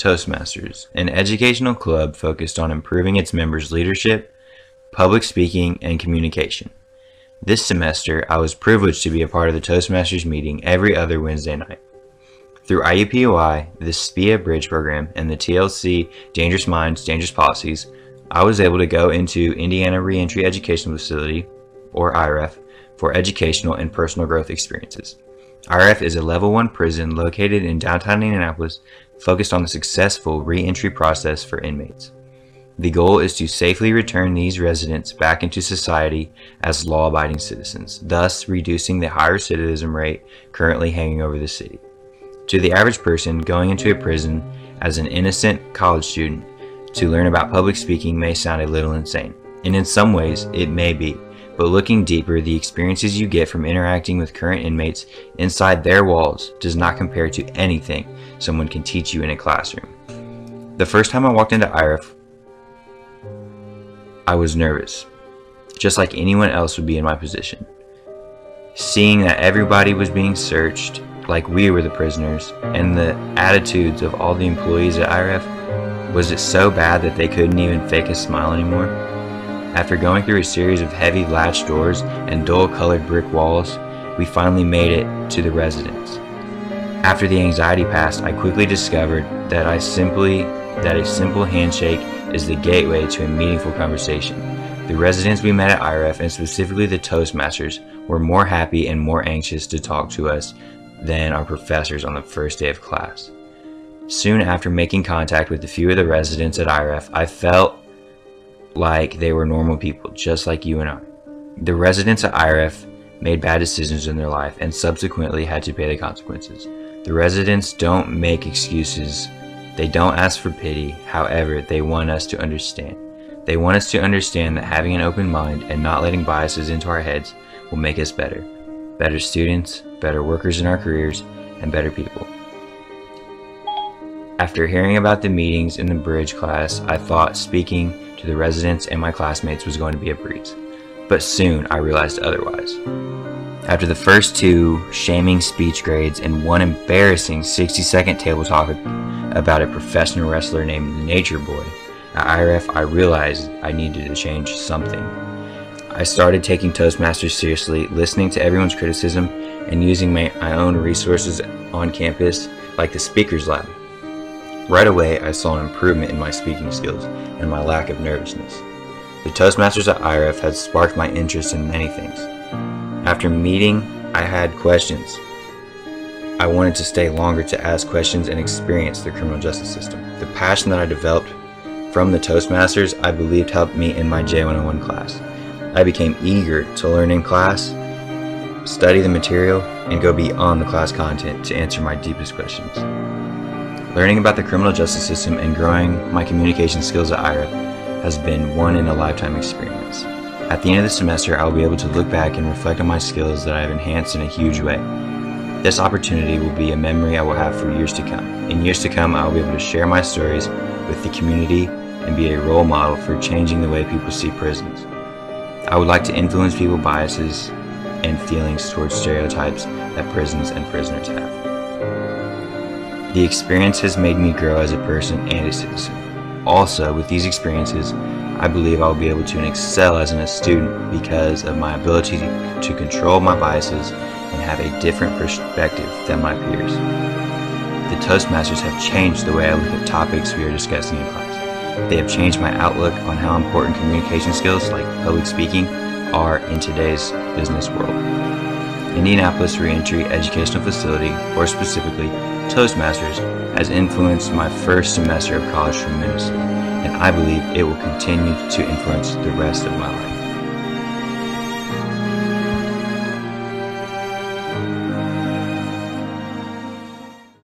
Toastmasters, an educational club focused on improving its members' leadership, public speaking, and communication. This semester, I was privileged to be a part of the Toastmasters meeting every other Wednesday night. Through IUPUI, the SPIA Bridge program, and the TLC Dangerous Minds, Dangerous Policies, I was able to go into Indiana Reentry Educational Facility, or IREF, for educational and personal growth experiences. IREF is a Level 1 prison located in downtown Indianapolis, focused on the successful reentry process for inmates. The goal is to safely return these residents back into society as law-abiding citizens, thus reducing the high recidivism rate currently hanging over the city. To the average person, going into a prison as an innocent college student to learn about public speaking may sound a little insane, and in some ways it may be, but looking deeper, the experiences you get from interacting with current inmates inside their walls does not compare to anything someone can teach you in a classroom. The first time I walked into IREF, I was nervous, just like anyone else would be in my position. Seeing that everybody was being searched like we were the prisoners, and the attitudes of all the employees at IREF, was it so bad that they couldn't even fake a smile anymore? After going through a series of heavy latch doors and dull-colored brick walls, we finally made it to the residence. After the anxiety passed, I quickly discovered that a simple handshake is the gateway to a meaningful conversation. The residents we met at IREF, and specifically the Toastmasters, were more happy and more anxious to talk to us than our professors on the first day of class. Soon after making contact with a few of the residents at IREF, I felt like they were normal people, just like you and I. The residents at IREF made bad decisions in their life and subsequently had to pay the consequences. The residents don't make excuses. They don't ask for pity. However, they want us to understand. They want us to understand that having an open mind and not letting biases into our heads will make us better. Better students, better workers in our careers, and better people. After hearing about the meetings in the bridge class, I thought speaking to the residents and my classmates was going to be a breeze. But soon I realized otherwise. After the first 2 shaming speech grades and 1 embarrassing 60-second table talk about a professional wrestler named the Nature Boy, at IREF I realized I needed to change something. I started taking Toastmasters seriously, listening to everyone's criticism, and using my own resources on campus, like the Speakers Lab. Right away, I saw an improvement in my speaking skills and my lack of nervousness. The Toastmasters at IREF had sparked my interest in many things. After meeting, I had questions. I wanted to stay longer to ask questions and experience the criminal justice system. The passion that I developed from the Toastmasters, I believed helped me in my J101 class. I became eager to learn in class, study the material, and go beyond the class content to answer my deepest questions. Learning about the criminal justice system and growing my communication skills at IREF has been one-in-a-lifetime experience. At the end of the semester, I will be able to look back and reflect on my skills that I have enhanced in a huge way. This opportunity will be a memory I will have for years to come. In years to come, I will be able to share my stories with the community and be a role model for changing the way people see prisons. I would like to influence people's biases and feelings towards stereotypes that prisons and prisoners have. The experience has made me grow as a person and a citizen. Also, with these experiences, I believe I will be able to excel as a student because of my ability to control my biases and have a different perspective than my peers. The Toastmasters have changed the way I look at topics we are discussing in class. They have changed my outlook on how important communication skills like public speaking are in today's business world. Indianapolis Reentry Educational Facility, or specifically Toastmasters, has influenced my first semester of college tremendously, and I believe it will continue to influence the rest of my life.